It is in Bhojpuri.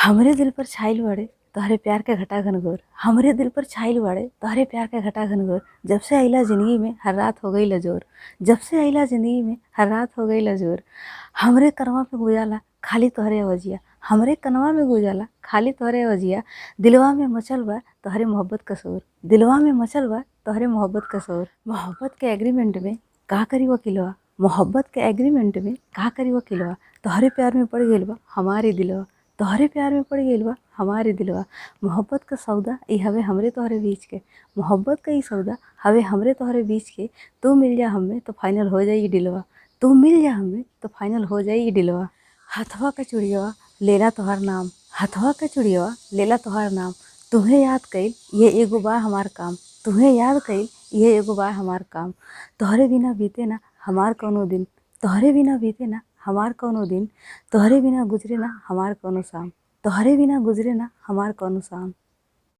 हमरे दिल पर छाइल बाड़े तोहरे प्यार के घटा घनघोर। हमरे दिल पर छाइल बाड़े तोहरे प्यार के घटा घनघोर। जब से आइला जिंदगी में हर रात हो गई लजोर। जब से आइला जिंदगी में हर रात हो गई लजोर। हमरे कनवा पे गुजाला खाली तोहरे अवजिया। हमरे कनवा में गुजाला खाली तोहरे अवजिया। दिलवा में मचल बा तोहरे मोहब्बत का शोर। दिलवा में मचल बा तोहरे मोहब्बत का शोर। मोहब्बत के एग्रीमेंट में का करी वकीलवा। मोहब्बत के एग्रीमेंट में का करी वकीलवा। तोहरे प्यार में पड़ गइल बा हमारी दिलवा। तोहरे प्यार में पड़ गइल बा हमारे दिलवा। मोहब्बत का सौदा ई हवे हमरे तोहरे बीच के। मोहब्बत का ई सौदा हवे हमरे तोहरे बीच के। तू मिल जा हमें तो फाइनल हो जाई डिलवा। तू मिल जा हमें तो फाइनल हो जाई डिलवा। हथवा का चूड़िया लेला तोहार नाम। हथवा का चूड़िया लेला तोहार नाम। तुम्हें याद कइल ये एगो बा हमार काम। तुम्हें याद कइल ये एगो बा हमार काम। तोहरे बिना बीते ना हमार कौनो दिन। तोहरे बिना बीते ना हमार कौनो दिन। तोहरे बिना गुजरे ना हमार कौनो शाम। तोहरे बिना गुजरे ना हमार कौनो शाम।